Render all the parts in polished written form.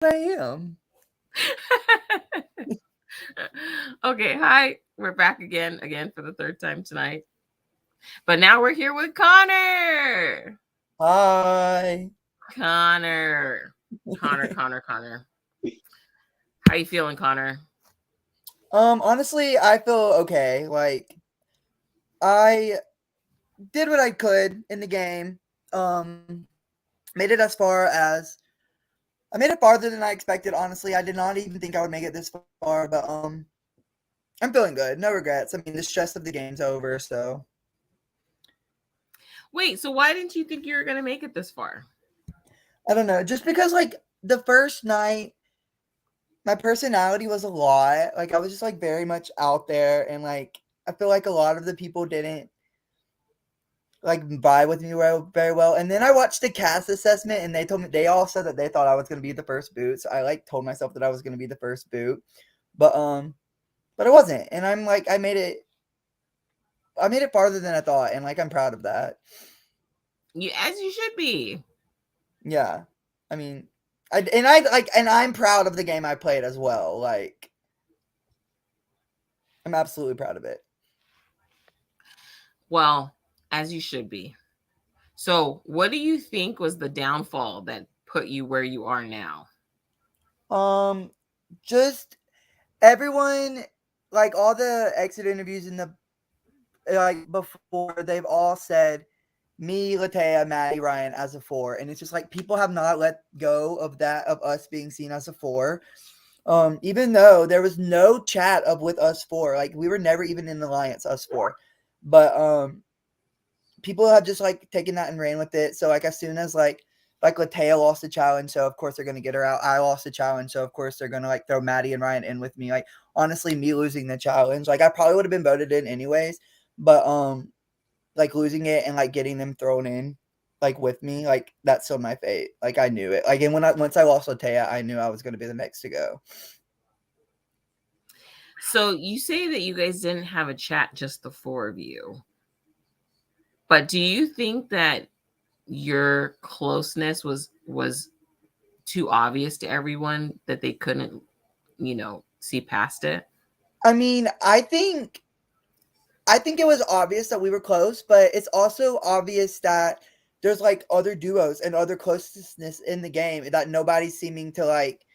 I am. Okay, hi. We're back again for the third time tonight. But now we're here with Connor. Hi. Connor. Connor. How you feeling, Connor? Honestly, I feel okay. Like I did what I could in the game. Made it as far as I made it farther than I expected. Honestly, I did not even think I would make it this far, but I'm feeling good. No regrets. I mean, the stress of the game's over, so Wait, so why didn't you think you were gonna make it this far? I don't know. Just because like the first night, my personality was a lot. Like I was just like very much out there, and like I feel like a lot of the people didn't like vibe with me very well. And then I watched the cast assessment, and they told me they all said that they thought I was gonna be the first boot. So I like told myself that I was gonna be the first boot, but but it wasn't. And I'm like, I made it farther than I thought, and like I'm proud of that. You as you should be. Yeah, I mean, I like, and I'm proud of the game I played as well. Like I'm absolutely proud of it. Well, as you should be. So, what do you think was the downfall that put you where you are now? Um, just everyone, like all the exit interviews in the like before, they've all said me, Latea, Maddie, Ryan as a four, and it's just like people have not let go of that of us being seen as a four. Even though there was no chat of with us four, like we were never even in alliance us four, but people have just like taken that and ran with it. So like as soon as like Latea lost the challenge, so of course they're gonna get her out. I lost the challenge, so of course they're gonna like throw Maddie and Ryan in with me. Like honestly, me losing the challenge, like I probably would have been voted in anyways, but like losing it and like getting them thrown in like with me, like that's still my fate. Like I knew it. Like and when I once I lost Latea, I knew I was gonna be the next to go. So, you say that you guys didn't have a chat, just the four of you. But do you think that your closeness was too obvious to everyone that they couldn't, see past it? I mean, I think it was obvious that we were close, but it's also obvious that there's like other duos and other closeness in the game that nobody's seeming to like.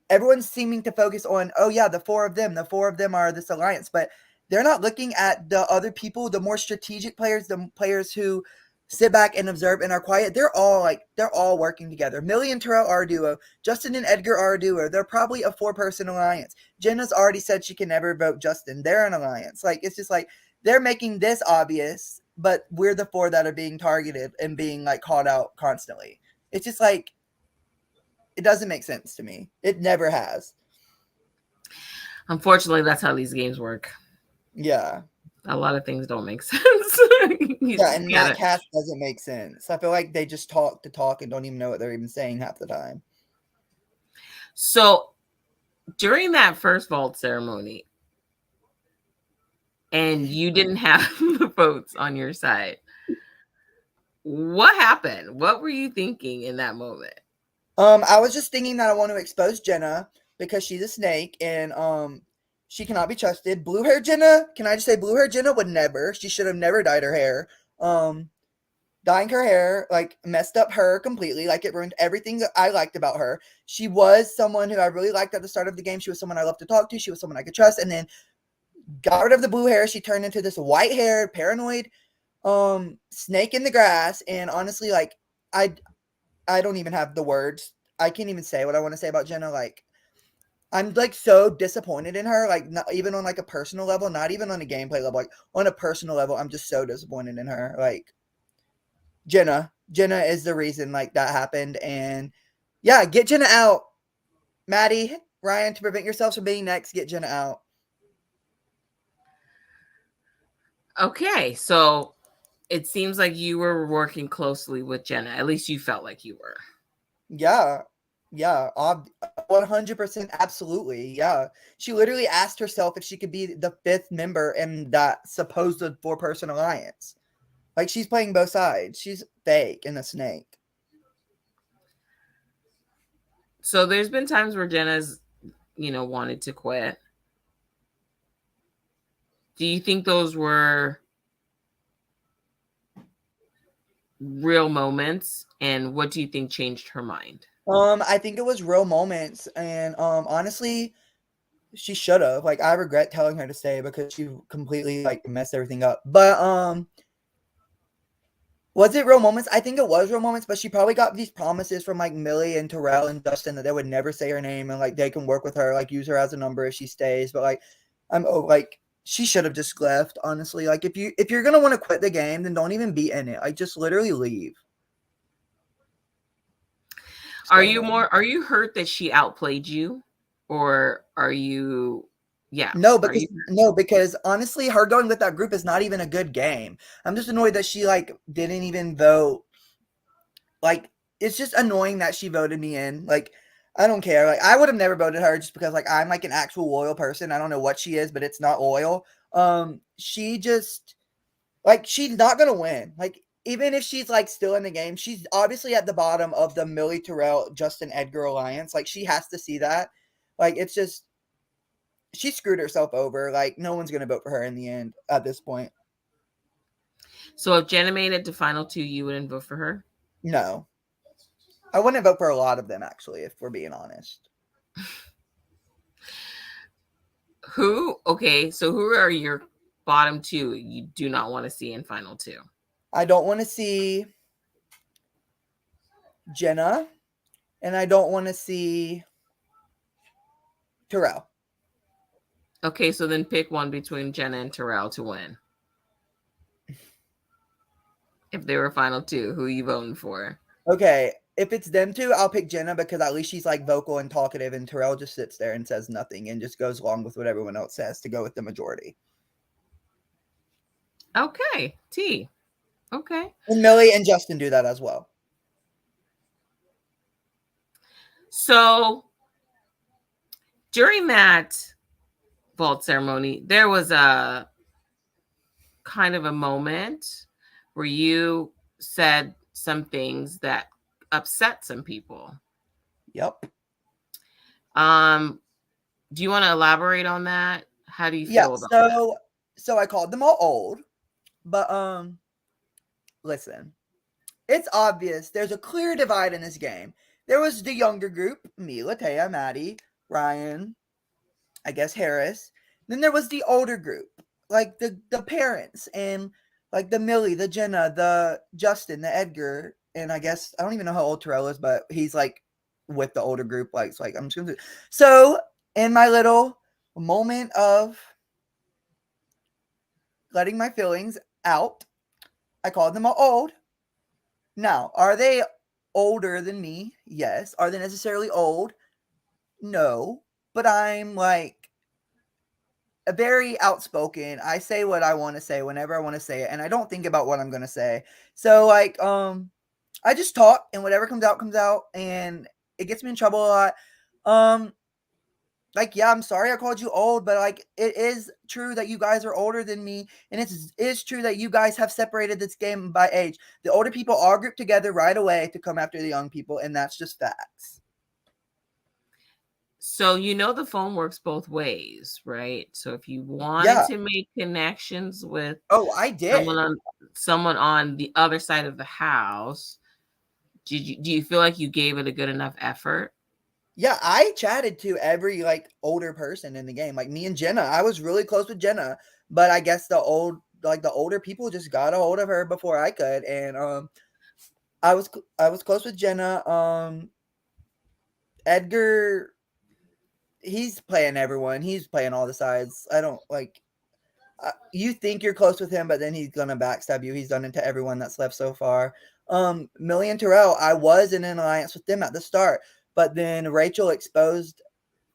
Everyone's seeming to focus on, oh yeah, the four of them are this alliance, but they're not looking at the other people, the more strategic players, the players who sit back and observe and are quiet. They're all working together. Millie and Terrell are a duo. Justin and Edgar are a duo. They're probably a four-person alliance. Jenna's already said she can never vote Justin. They're an alliance. Like it's just like they're making this obvious, but we're the four that are being targeted and being like called out constantly. It's just like it doesn't make sense to me. It never has. Unfortunately, that's how these games work. Yeah. A lot of things don't make sense. You Yeah, just and that gotta. cast doesn't make sense. I feel like they just talk to talk and don't even know what they're even saying half the time. So during that first vault ceremony, and you didn't have the votes on your side, what happened? What were you thinking in that moment? I was just thinking that I want to expose Jenna because she's a snake and she cannot be trusted. Blue hair Jenna, can I just say blue hair Jenna would never. She should have never dyed her hair. Um Dyeing her hair like messed up her completely. Like it ruined everything that I liked about her. She was someone who I really liked at the start of the game. She was someone I loved to talk to. She was someone I could trust. And then got rid of the blue hair. She turned into this white haired, paranoid snake in the grass. And honestly, like I I don't even have the words. I can't even say what I want to say about Jenna. Like I'm like so disappointed in her. Like not even on like a personal level, not even on a gameplay level. Like on a personal level, I'm just so disappointed in her. Like Jenna is the reason like that happened. And yeah, get Jenna out. Maddie, Ryan, to prevent yourselves from being next, get Jenna out. Okay, so it seems like you were working closely with Jenna. At least you felt like you were. Yeah. Yeah, 100% absolutely. Yeah. She literally asked herself if she could be the fifth member in that supposed four-person alliance. Like she's playing both sides. She's fake and a snake. So there's been times where Jenna's, wanted to quit. Do you think those were real moments? And what do you think changed her mind? I think it was real moments, and honestly, she should have. Like, I regret telling her to stay because she completely like messed everything up. But was it real moments? I think it was real moments, but she probably got these promises from like Millie and Terrell and Justin that they would never say her name and like they can work with her, like use her as a number if she stays. But like, like she should have just left. Honestly, like if you're gonna want to quit the game, then don't even be in it. Like, just literally leave. Are So you no. more are you hurt that she outplayed you? Or are you yeah, No, are because you no, because honestly, her going with that group is not even a good game. I'm just annoyed that she like didn't even vote. Like, it's just annoying that she voted me in. Like, I don't care. Like, I would have never voted her just because like I'm like an actual loyal person. I don't know what she is, but it's not loyal. She just like she's not gonna win. Like, even if she's like still in the game, she's obviously at the bottom of the Millie Terrell Justin Edgar alliance. Like, she has to see that. Like, it's just she screwed herself over. Like, no one's gonna vote for her in the end at this point. so if Jenna made it to final two, you wouldn't vote for her? No, I wouldn't vote for a lot of them actually, if we're being honest. Who are your bottom two you do not want to see in final two? I don't want to see Jenna, and I don't want to see Terrell. Okay, so then pick one between Jenna and Terrell to win. If they were final two, who are you voting for? Okay, if it's them two, I'll pick Jenna because at least she's like vocal and talkative, and Terrell just sits there and says nothing and just goes along with what everyone else says to go with the majority. Okay, T. Okay. And Millie and Justin do that as well. So during that vault ceremony, there was a kind of a moment where you said some things that upset some people. Yep. Um, do you want to elaborate on that? How do you Yeah. feel about that? So I called them all old, but listen, it's obvious there's a clear divide in this game. There was the younger group, me, Latea, Maddie, Ryan, I guess Harris. Then there was the older group, like the parents and like the Millie, the Jenna, the Justin, the Edgar, and I guess I don't even know how old Terrell is, but he's like with the older group. Like, so like I'm just gonna do. So in my little moment of letting my feelings out, I called them all old. Now, are they older than me? Yes. Are they necessarily old? No. But I'm like very outspoken. I say what I want to say whenever I want to say it, and I don't think about what I'm gonna say. So like, I just talk, and whatever comes out, and it gets me in trouble a lot. Um, like, yeah, I'm sorry I called you old, but like, it is true that you guys are older than me, and it is true that you guys have separated this game by age. The older people are grouped together right away to come after the young people, and that's just facts. So the phone works both ways, right? So if you wanted Yeah. to make connections with Oh, I someone did. on someone on the other side of the house, do you feel like you gave it a good enough effort? Yeah, I chatted to every like older person in the game. Like me and Jenna, I was really close with Jenna, but I guess the older people just got a hold of her before I could, and I was close with Jenna. Edgar, he's playing everyone. He's playing all the sides. I don't like. You think you're close with him, but then he's gonna backstab you. He's done it to everyone that's left so far. Millie and Terrell, I was in an alliance with them at the start, but then Rachel exposed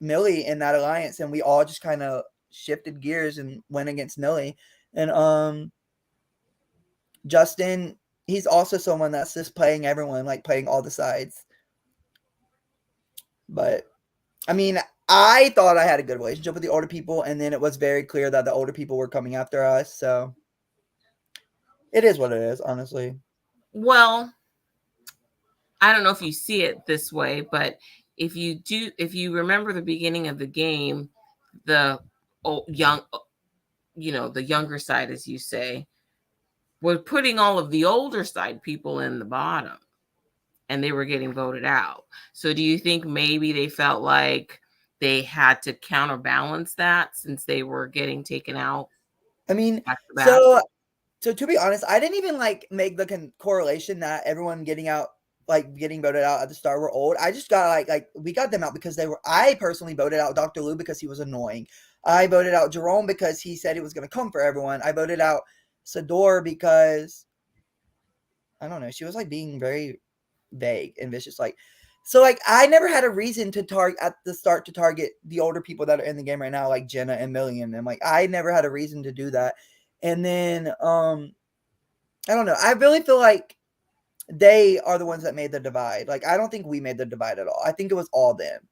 Millie in that alliance, and we all just kind of shifted gears and went against Millie. And Justin, he's also someone that's just playing everyone, like playing all the sides. But I mean, I thought I had a good relationship with the older people, and then it was very clear that the older people were coming after us. So it is what it is, honestly. Well, I don't know if you see it this way, but if you remember the beginning of the game, the young, the younger side, as you say, was putting all of the older side people in the bottom, and they were getting voted out. So do you think maybe they felt like they had to counterbalance that since they were getting taken out I mean, back to back? so to be honest, I didn't even like make the correlation that everyone getting voted out at the start were old. I just got like we got them out because they were. I personally voted out Dr. Lou because he was annoying. I voted out Jerome because he said he was going to come for everyone. I voted out Sador because I don't know. She was like being very vague and vicious. So I never had a reason to target at the start to target the older people that are in the game right now, like Jenna and Million. And like I never had a reason to do that. And then I don't know. I really feel like they are the ones that made the divide. Like I don't think we made the divide at all. I think it was all them.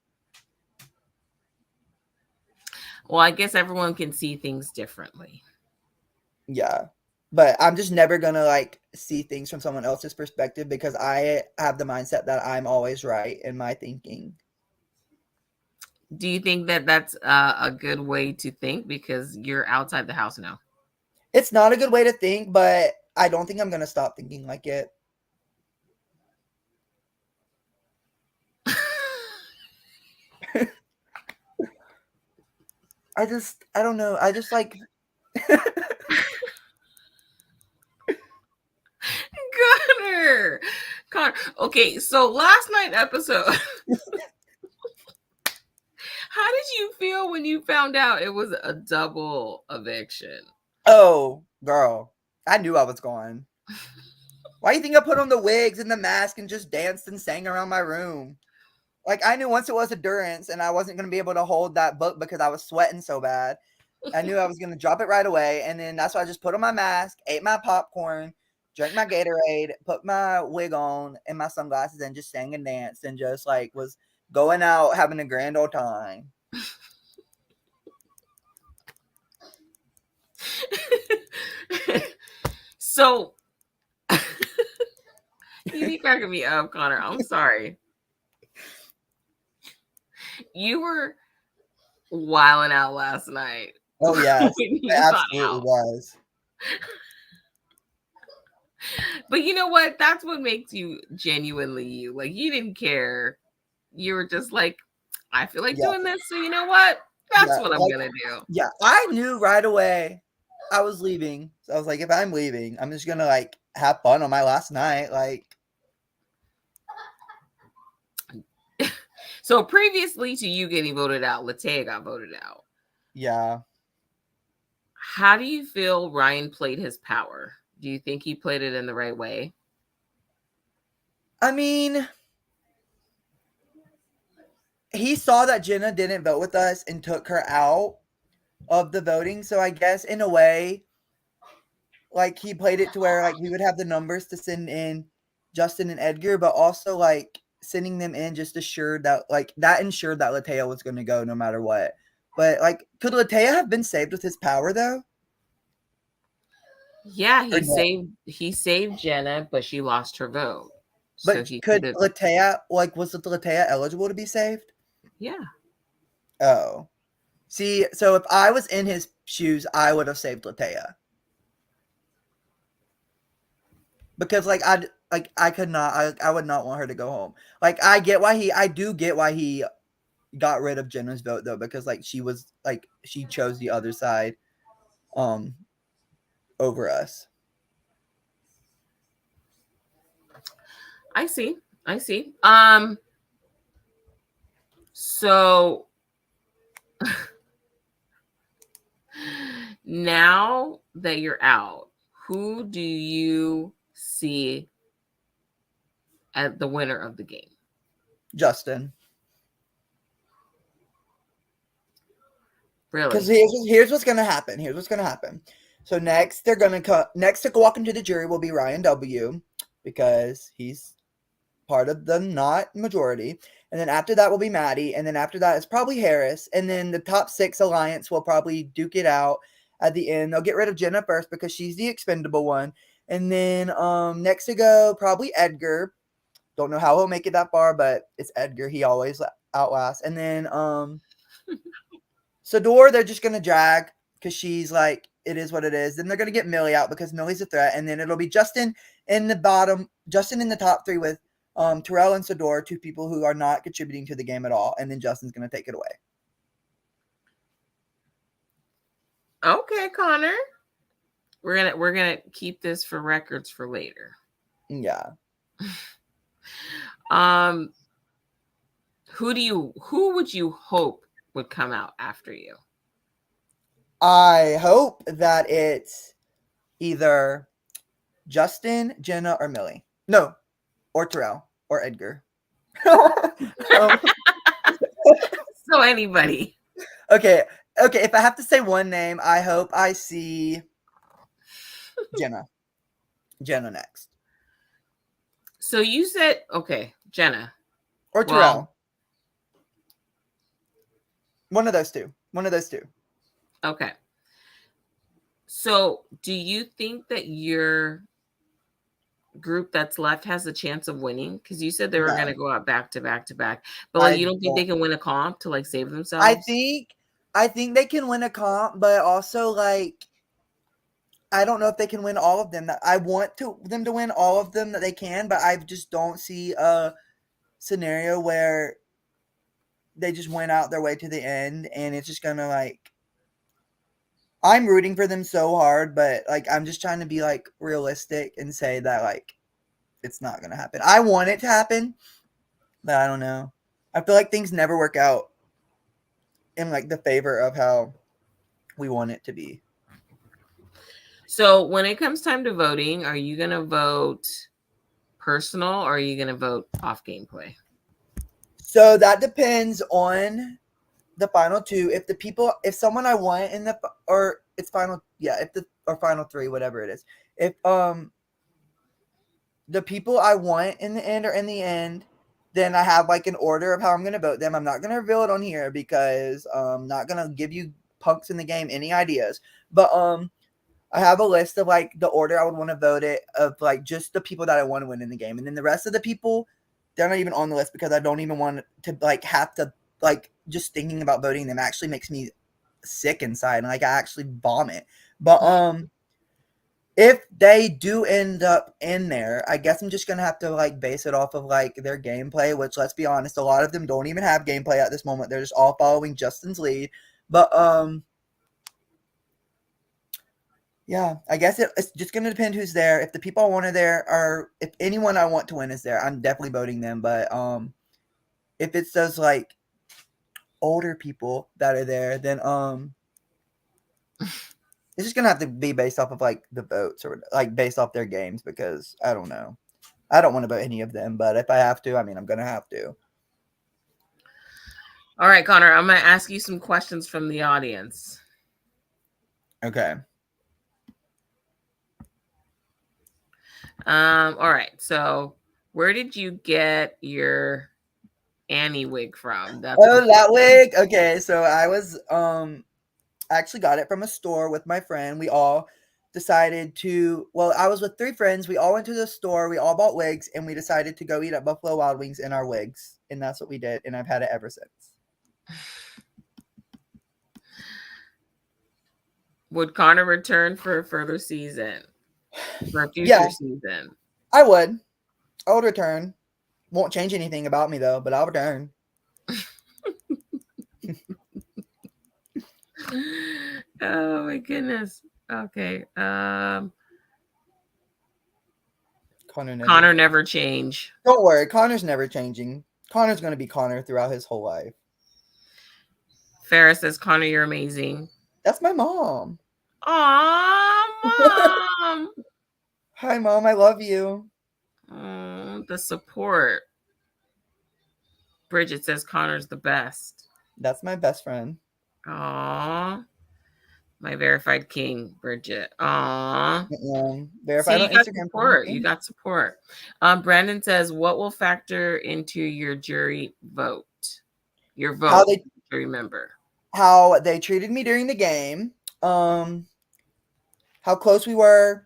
Well, I guess everyone can see things differently. Yeah. But I'm just never gonna like see things from someone else's perspective because I have the mindset that I'm always right in my thinking. Do you think that that's a good way to think because you're outside the house now? It's not a good way to think, but I don't think I'm gonna stop thinking like it. I don't know. I just like Connor, Connor. Okay, so last night episode. How did you feel when you found out it was a double eviction? oh, girl. I knew I was gone. Why do you think I put on the wigs and the mask and just danced and sang around my room? Like I knew once it was endurance and I wasn't gonna be able to hold that book because I was sweating so bad. I knew I was gonna drop it right away, and then that's why I just put on my mask, ate my popcorn, drank my Gatorade, put my wig on and my sunglasses, and just sang and danced and just like was going out having a grand old time. So you be cracking me up, Connor. I'm sorry. You were wilding out last night Oh when yes, you it got absolutely out. was. But you know what? That's what makes you genuinely you. Like you didn't care. You were just like, I feel like Yeah, doing this. So you know what? That's yeah, what I'm like gonna do. yeah. I knew right away I was leaving. So I was like, if I'm leaving, I'm just gonna like have fun on my last night. Like, So previously to you getting voted out, Latea got voted out. yeah. How do you feel Ryan played his power? Do you think he played it in the right way? I mean, he saw that Jenna didn't vote with us and took her out of the voting. So I guess in a way, like he played it to where like we would have the numbers to send in Justin and Edgar, but also like sending them in just assured that like that ensured that Latea was going to go no matter what. But like, could Latea have been saved with his power though? Yeah, Or no? he saved Jenna, but she lost her vote. So But he could could have. Latea like was Latea eligible to be saved? Yeah. Oh, see, so if I was in his shoes, I would have saved Latea because I could not I would not want her to go home. Like I do get why he got rid of Jenna's vote though because like she was like she chose the other side um over us. I see. I see. So now that you're out, who do you see as the winner of the game? Justin. Because Really? here's what's gonna happen. Here's what's gonna happen. So next they're gonna next to walk into the jury will be Ryan W. Because he's part of the not majority. And then after that will be Maddie. And then after that is probably Harris. And then the top six alliance will probably duke it out at the end. They'll get rid of Jenna first because she's the expendable one. And then next to go, probably Edgar. Don't know how he'll make it that far, but it's Edgar. He always outlasts. And then Sador, they're just gonna drag because she's like, it is what it is. Then they're gonna get Millie out because Millie's a threat, and then it'll be Justin in the bottom, Justin in the top three with Terrell and Sador, two people who are not contributing to the game at all, and then Justin's gonna take it away. Okay, Connor. We're gonna keep this for records for later. Yeah. Um, who would you hope would come out after you? I hope that it's either Justin, Jenna, or Millie. No, or Terrell or Edgar. um, So anybody. okay, okay. If I have to say one name, I hope I see Jenna. Jenna next. So you said okay, Jenna. Or Terrell. Well, one of those two. One of those two. okay. So do you think that your group that's left has a chance of winning? Because you said they were No. going to go out back to back to back, but like I you don't think they don't. can win a comp to like save I themselves? think they can win a comp, but also like I don't know if they can win all of them. That I want them to win all of them that they can, but I just don't see a scenario where they just went out their way to the end and it's just gonna like I'm rooting for them so hard, but like I'm just trying to be like realistic and say that like it's not gonna happen. I want it to happen, but I don't know. I feel like things never work out in like the favor of how we want it to be. So when it comes time to voting, are you going to vote personal or are you going to vote off gameplay? So that depends on the final two. If someone I want in the or it's final, yeah, if the or final three, whatever it is. If the people I want in the end are in the end, then I have like an order of how I'm gonna vote them. I'm not gonna reveal it on here because I'm not gonna give you punks in the game any ideas. But I have a list of like the order I would want to vote it of like just the people that I want to win in the game, and then the rest of the people, they're not even on the list because I don't even want to like have to like just thinking about voting them actually makes me sick inside and like I actually vomit. But if they do end up in there, I guess I'm just gonna have to like base it off of like their gameplay, which let's be honest, a lot of them don't even have gameplay at this moment. They're just all following Justin's lead. But yeah, I guess it's just gonna depend who's there. If the people I want are there, or if anyone I want to win is there, I'm definitely voting them. But if it's those like older people that are there, then it's just gonna have to be based off of like the votes or like based off their games because I don't know. I don't want to vote any of them, but if I have to, I mean, I'm gonna have to. All right, Connor, I'm going to ask you some questions from the audience. Okay. All right. So, where did you get your Annie wig from? That's Oh, that wig. Okay, so I was I actually got it from a store with my friend. We all decided to. Well, I was with three friends. We all went to the store. We all bought wigs, and we decided to go eat at Buffalo Wild Wings in our wigs, and that's what we did. And I've had it ever since. Would Connor return for a further season? For a Yeah, future season? I would. I would return. Won't change anything about me though, but I'll return. Oh my goodness. Okay. Connor never change. Don't worry, Connor's never changing. Connor's gonna be Connor throughout his whole life. Farrah says, Connor, you're amazing. That's my mom. Aw, mom. Hi, mom. I love you. Oh, the support. Bridget says Connor's the best. That's my best friend. Aw. My verified king, Bridget. Aw. See, Verified you on got Instagram. support. You got support. Brandon says, what will factor into your jury vote? Your vote, How they remember. how they treated me during the game, how close we were,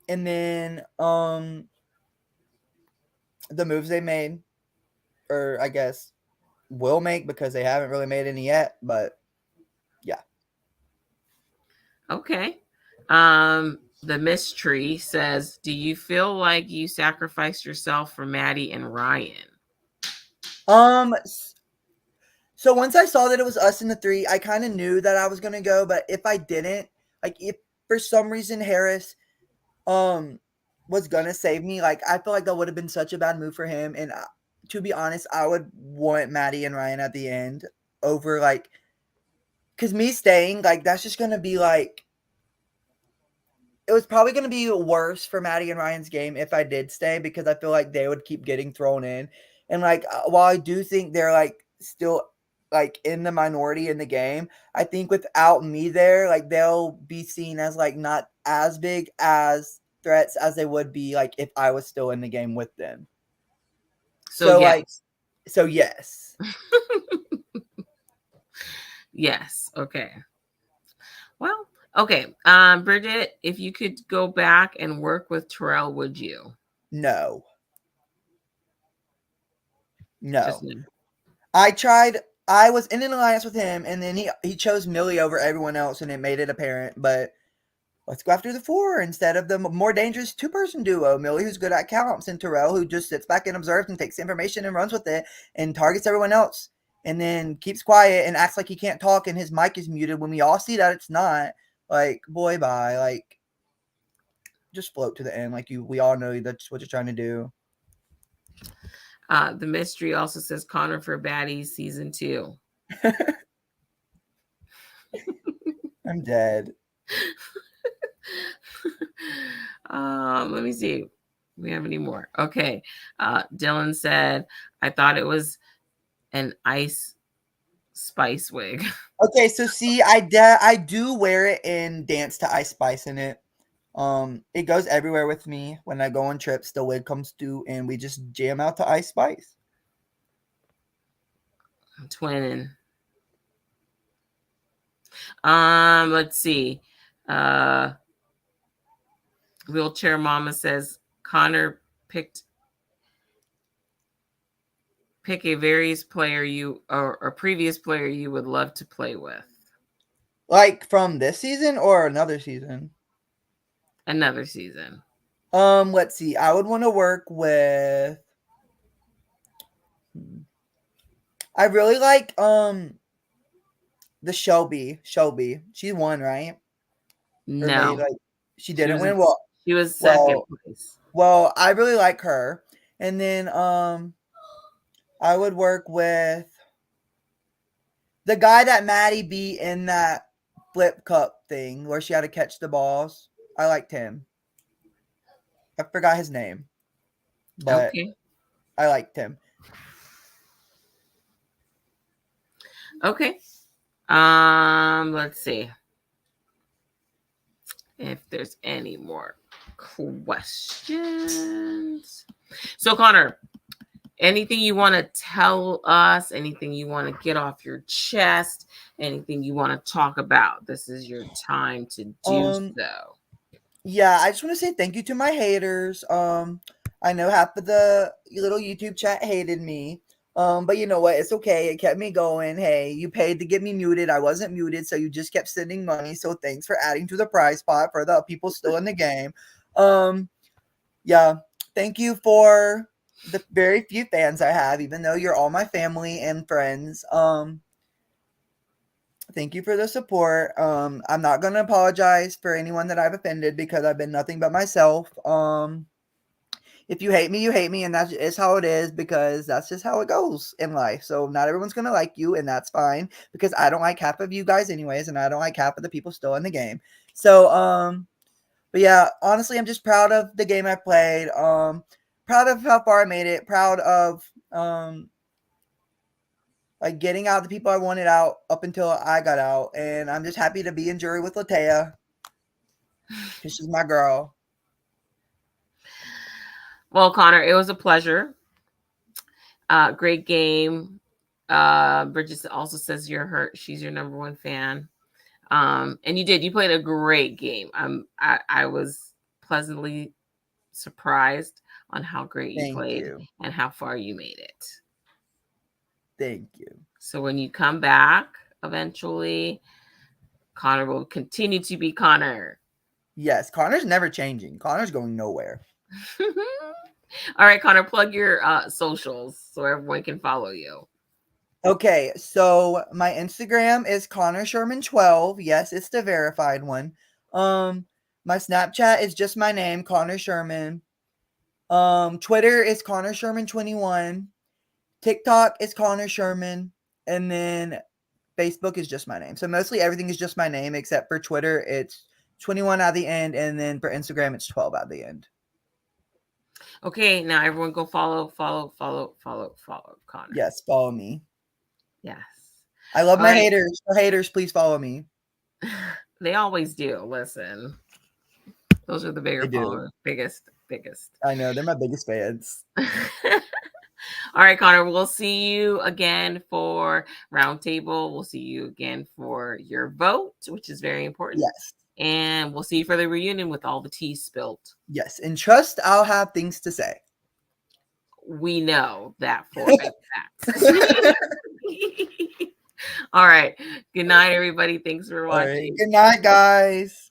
and then the moves they made, or I guess will make because they haven't really made any yet. But yeah. Okay. The mystery says, "Do you feel like you sacrificed yourself for Maddie and Ryan?" Um. So once I saw that it was us in the three, I kind of knew that I was gonna go. But if I didn't, like, if for some reason Harris um was gonna save me, like, I feel like that would have been such a bad move for him. And to be honest, I would want Maddie and Ryan at the end over, like, because me staying, like, that's just gonna be like, it was probably going to be worse for Maddie and Ryan's game if I did stay, because I feel like they would keep getting thrown in. And, like, while I do think they're, like, still, like, in the minority in the game, I think without me there, like, they'll be seen as, like, not as big as threats as they would be, like, if I was still in the game with them. So So, like, yes. so yes. Yes. Okay. Well, okay. Bridget, if you could go back and work with Terrell, would you? No. Just No. no. I tried. I was in an alliance with him, and then he chose Millie over everyone else, and it made it apparent. But let's go after the four instead of the more dangerous two-person duo. Millie, who's good at counts, and Terrell, who just sits back and observes and takes information and runs with it and targets everyone else, and then keeps quiet and acts like he can't talk and his mic is muted when we all see that it's not. Like, boy, bye. Like, just float to the end. Like, we all know that's what you're trying to do. The mystery also says Connor for Baddies season 2. I'm dead. Let me see. We have any more? Okay. Dylan said, "I thought it was an ice spice wig." Okay, so see, I do wear it and dance to Ice Spice in it. It goes everywhere with me. When I go on trips, the wig comes through and we just jam out to Ice Spice. Twinning. Let's see. Uh, Wheelchair Mama says Connor picked pick a various player you or a previous player you would love to play with. Like from this season or another season? Another season. Let's see. I would want to work with. I really like the Shelby. She won, right? Or made, No, like, she she didn't was win. Well, she was second well, place. well. I really like her. And then I would work with the guy that Maddie beat in that flip cup thing where she had to catch the balls. I liked him. I forgot his name, but Okay. I liked him. Okay. Let's see if there's any more questions. So Connor, anything you want to tell us, anything you want to get off your chest, anything you want to talk about, this is your time to do Um, so. yeah, I just want to say thank you to my haters. I know half of the little YouTube chat hated me. But you know what? It's okay. It kept me going. Hey, you paid to get me muted. I wasn't muted, so you just kept sending money. So thanks for adding to the prize pot for the people still in the game. Um, yeah, thank you for the very few fans I have, even though you're all my family and friends. Thank you for the support. I'm not gonna apologize for anyone that I've offended because I've been nothing but myself. If you hate me, and that's is how it is because that's just how it goes in life. So not everyone's gonna like you, and that's fine because I don't like half of you guys anyways, and I don't like half of the people still in the game. So but yeah, honestly, I'm just proud of the game I played. Proud of how far I made it. Proud of like getting out the people I wanted out up until I got out, and I'm just happy to be in jury with Latea because she's my girl. Well, Connor, it was a pleasure. Great game. Bridget also says you're her. She's your number one fan. And you played a great game. I was pleasantly surprised. on how great you Thank played you. and how far you made it. Thank you. So when you come back eventually, Connor will continue to be Connor. Yes, Connor's never changing. Connor's going nowhere. All right, Connor, plug your socials so everyone can follow you. Okay, so my Instagram is Connor Sherman 12. Yes, it's the verified one. My Snapchat is just my name, Connor Sherman. Twitter is Connor Sherman 21. TikTok is Connor Sherman, and then Facebook is just my name. So mostly everything is just my name except for Twitter, it's 21 at the end, and then for Instagram, it's 12 at the end. Okay, now everyone go follow Connor. Yes, follow me. Yes. I love All my right. haters. So haters, please follow me. They always do. Listen, those are the They bigger do. followers, biggest. I know they're my biggest fans. All right, Connor, we'll see you again for Roundtable. We'll see you again for your vote, which is very important. Yes. And we'll see you for the reunion with all the tea spilt. Yes. And trust I'll have things to say. We know that for a fact. All right. Good night, everybody. Thanks for All right. watching. Good night, guys.